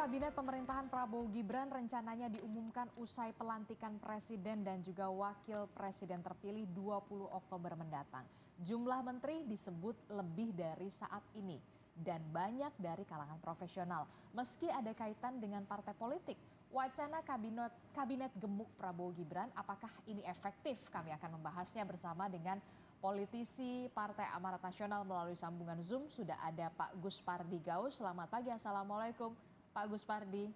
Kabinet pemerintahan Prabowo Gibran rencananya diumumkan usai pelantikan Presiden dan juga Wakil Presiden terpilih 20 Oktober mendatang. Jumlah menteri disebut lebih dari saat ini dan banyak dari kalangan profesional. Meski ada kaitan dengan partai politik, wacana kabinet gemuk Prabowo Gibran, apakah ini efektif? Kami akan membahasnya bersama dengan politisi Partai Amanat Nasional melalui sambungan Zoom. Sudah ada Pak Gus Pardi Gaus. Selamat pagi, Assalamualaikum. Pak Gus Pardi.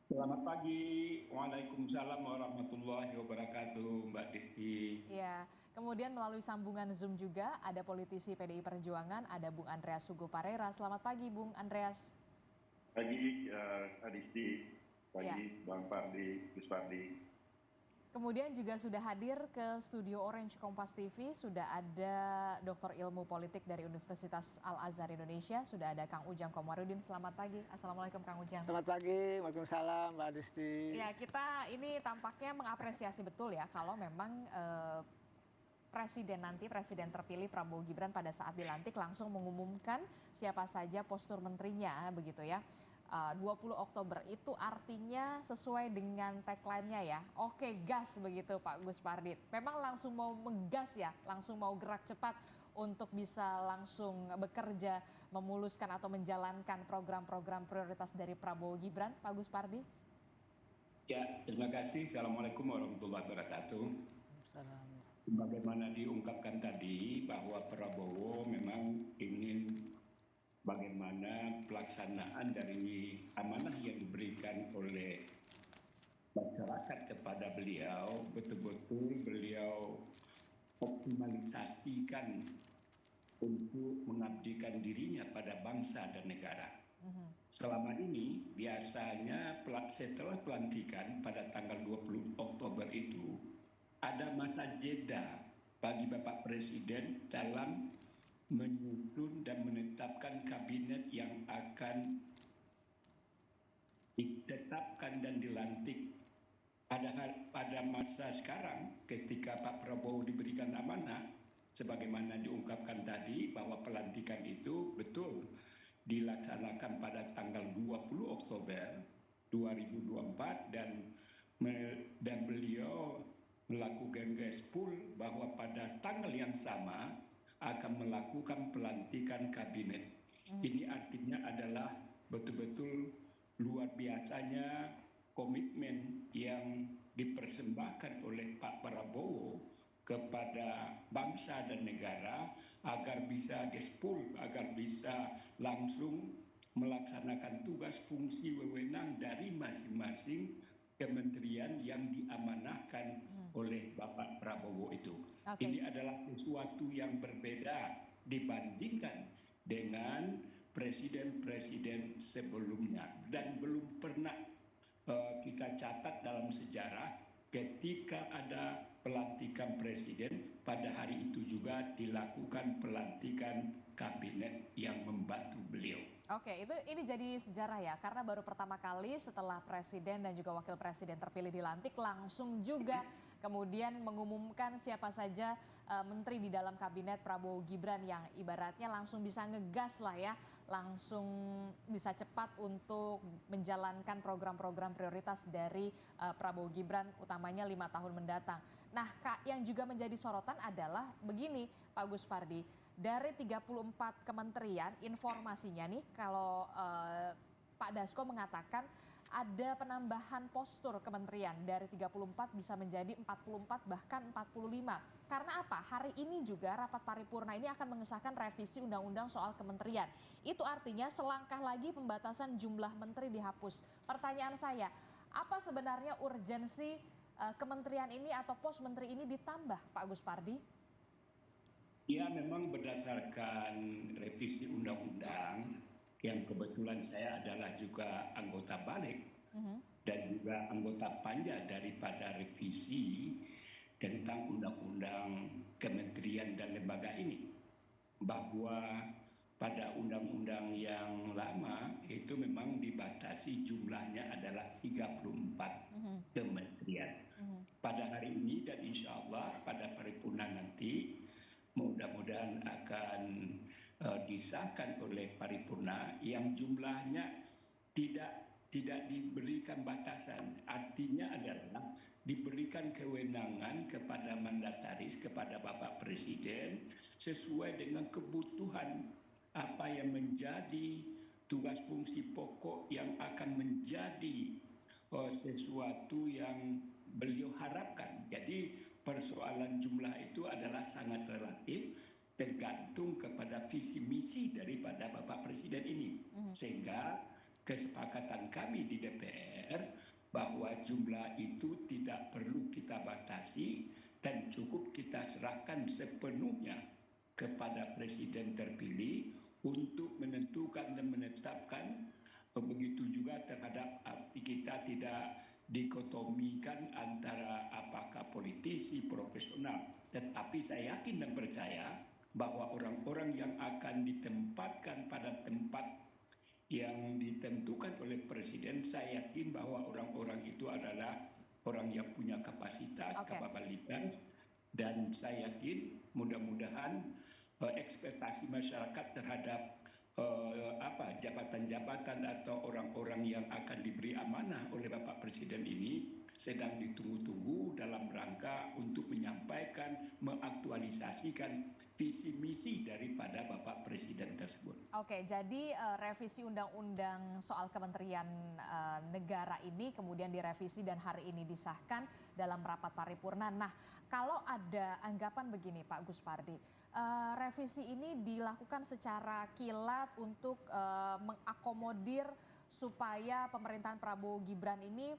Selamat pagi, Waalaikumsalam warahmatullahi wabarakatuh, Mbak Desti. Ya, kemudian melalui sambungan Zoom juga ada politisi PDI Perjuangan, ada Bung Andreas Hugo Parera. Selamat pagi, Bung Andreas. Pagi, Adisti. Ya. Pagi, Bang Pardi, Gus Pardi. Kemudian juga sudah hadir ke studio Orange Kompas TV, sudah ada Dr. Ilmu Politik dari Universitas Al-Azhar Indonesia, sudah ada Kang Ujang Komarudin. Selamat pagi, Assalamualaikum Kang Ujang. Selamat pagi, Waalaikumsalam Mbak Adisti. Ya, kita ini tampaknya mengapresiasi betul ya kalau memang Presiden terpilih Prabowo Gibran pada saat dilantik langsung mengumumkan siapa saja postur menterinya begitu ya. 20 Oktober itu artinya sesuai dengan tagline-nya ya. Oke, gas begitu Pak Gus Pardi. Memang langsung mau menggas ya, langsung mau gerak cepat untuk bisa langsung bekerja, memuluskan atau menjalankan program-program prioritas dari Prabowo Gibran, Pak Gus Pardi. Ya, terima kasih. Assalamualaikum warahmatullahi wabarakatuh. Salam. Bagaimana diungkapkan tadi bahwa Prabowo memang ingin bagaimana pelaksanaan dari amanah yang diberikan oleh masyarakat kepada beliau, betul-betul beliau optimalisasikan untuk mengabdikan dirinya pada bangsa dan negara. Selama ini biasanya setelah pelantikan pada tanggal 20 Oktober itu ada masa jeda bagi Bapak Presiden dalam menyusun dan menetapkan kabinet yang akan ditetapkan dan dilantik. Pada masa sekarang ketika Pak Prabowo diberikan amanah, sebagaimana diungkapkan tadi bahwa pelantikan itu betul dilaksanakan pada tanggal 20 Oktober 2024 dan beliau melakukan gaspol bahwa pada tanggal yang sama akan melakukan pelantikan kabinet. Ini artinya adalah betul-betul luar biasanya komitmen yang dipersembahkan oleh Pak Prabowo kepada bangsa dan negara agar bisa gaspol, agar bisa langsung melaksanakan tugas fungsi wewenang dari masing-masing kementerian yang diamanahkan oleh Bapak Prabowo itu. Ini adalah sesuatu yang berbeda dibandingkan dengan presiden-presiden sebelumnya dan belum pernah kita catat dalam sejarah ketika ada pelantikan presiden pada hari itu juga dilakukan pelantikan kabinet yang membantu beliau. Oke, ini jadi sejarah ya, karena baru pertama kali setelah presiden dan juga wakil presiden terpilih dilantik langsung juga kemudian mengumumkan siapa saja menteri di dalam kabinet Prabowo Gibran yang ibaratnya langsung bisa ngegas lah ya, langsung bisa cepat untuk menjalankan program-program prioritas dari Prabowo Gibran utamanya 5 tahun mendatang. Nah, Kak, yang juga menjadi sorotan adalah begini Pak Gus Pardi, dari 34 kementerian informasinya nih kalau Pak Dasko mengatakan ada penambahan postur kementerian dari 34 bisa menjadi 44 bahkan 45. Karena apa? Hari ini juga rapat paripurna ini akan mengesahkan revisi undang-undang soal kementerian. Itu artinya selangkah lagi pembatasan jumlah menteri dihapus. Pertanyaan saya, apa sebenarnya urgensi kementerian ini atau pos menteri ini ditambah Pak Gus Pardi? Ya, memang berdasarkan revisi undang-undang yang kebetulan saya adalah juga anggota balik dan juga anggota panja daripada revisi tentang undang-undang kementerian dan lembaga ini, bahwa pada undang-undang yang lama itu memang dibatasi jumlahnya adalah 34 kementerian. Pada hari ini dan insya Allah pada paripurna nanti mudah-mudahan akan disahkan oleh paripurna yang jumlahnya tidak tidak diberikan batasan. Artinya adalah diberikan kewenangan kepada mandataris, kepada Bapak Presiden sesuai dengan kebutuhan apa yang menjadi tugas fungsi pokok yang akan menjadi sesuatu yang beliau harapkan. Jadi persoalan jumlah itu adalah sangat relatif, tergantung kepada visi misi daripada Bapak Presiden ini. Sehingga kesepakatan kami di DPR bahwa jumlah itu tidak perlu kita batasi dan cukup kita serahkan sepenuhnya kepada Presiden terpilih untuk menentukan dan menetapkan. Begitu juga terhadap kita tidak dikotomikan antara apakah politisi profesional, tetapi saya yakin dan percaya bahwa orang-orang yang akan ditempatkan pada tempat yang ditentukan oleh Presiden, saya yakin bahwa orang-orang itu adalah orang yang punya kapasitas, kapabilitas, dan saya yakin mudah-mudahan ekspektasi masyarakat terhadap jabatan-jabatan atau orang-orang yang akan diberi amanah oleh Bapak Presiden ini sedang ditunggu-tunggu dalam rangka untuk menyampaikan, mengaktualisasikan visi misi daripada Bapak Presiden tersebut. Oke, jadi revisi undang-undang soal kementerian negara ini kemudian direvisi dan hari ini disahkan dalam rapat paripurna. Nah, kalau ada anggapan begini Pak Gus Pardi, revisi ini dilakukan secara kilat untuk mengakomodir supaya pemerintahan Prabowo Gibran ini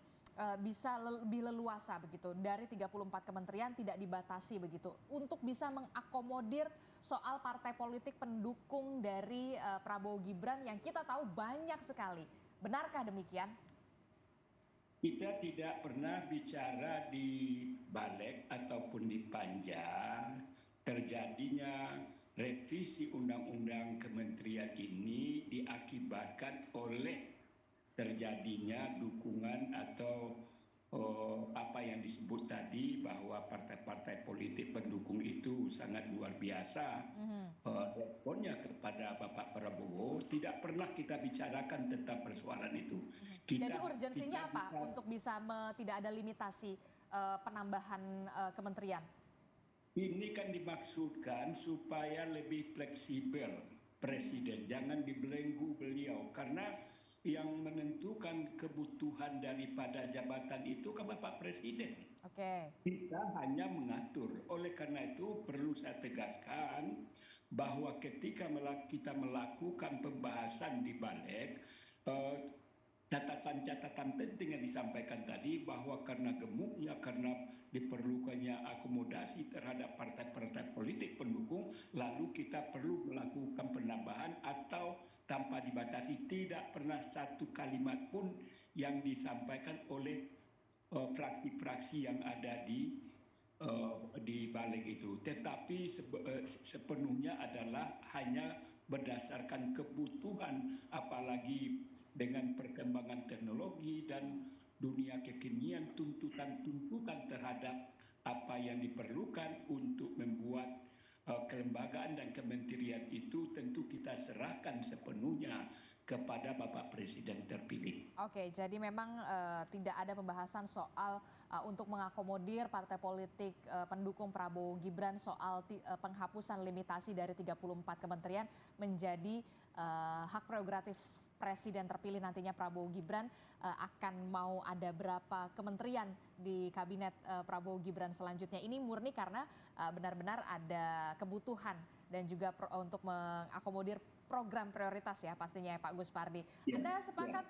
bisa lebih leluasa begitu, dari 34 kementerian tidak dibatasi begitu, untuk bisa mengakomodir soal partai politik pendukung dari Prabowo Gibran yang kita tahu banyak sekali. Benarkah demikian? Kita tidak pernah bicara di balik ataupun di panja terjadinya revisi undang-undang kementerian ini diakibatkan oleh terjadinya dukungan atau apa yang disebut tadi bahwa partai-partai politik pendukung itu sangat luar biasa. Responnya kepada Bapak Prabowo tidak pernah kita bicarakan tentang persoalan itu. Jadi urgensinya apa untuk bisa tidak ada limitasi penambahan kementerian? Ini kan dimaksudkan supaya lebih fleksibel Presiden, jangan dibelenggu beliau, karena yang menentukan kebutuhan daripada jabatan itu kan Bapak Presiden. Kita hanya mengatur. Oleh karena itu perlu saya tegaskan bahwa ketika kita melakukan pembahasan di balik, catatan-catatan penting yang disampaikan tadi bahwa karena gemuknya, karena diperlukannya akomodasi terhadap partai-partai politik pendukung, lalu kita perlu melakukan penambahan atau tanpa dibatasi. Tidak pernah satu kalimat pun yang disampaikan oleh fraksi-fraksi yang ada di balik itu. Tetapi sepenuhnya adalah hanya berdasarkan kebutuhan, apalagi dengan perkembangan teknologi dan dunia kekinian, tuntutan-tuntutan terhadap apa yang diperlukan untuk membuat kelembagaan dan kementerian itu tentu kita serahkan sepenuhnya kepada Bapak Presiden terpilih. Oke, jadi memang tidak ada pembahasan soal untuk mengakomodir partai politik pendukung Prabowo Gibran soal penghapusan limitasi dari 34 kementerian menjadi hak prerogatif Presiden terpilih nantinya Prabowo Gibran akan mau ada berapa kementerian di kabinet Prabowo Gibran selanjutnya. Ini murni karena benar-benar ada kebutuhan dan juga untuk mengakomodir program prioritas ya pastinya ya Pak Gus Pardi. Anda sepakat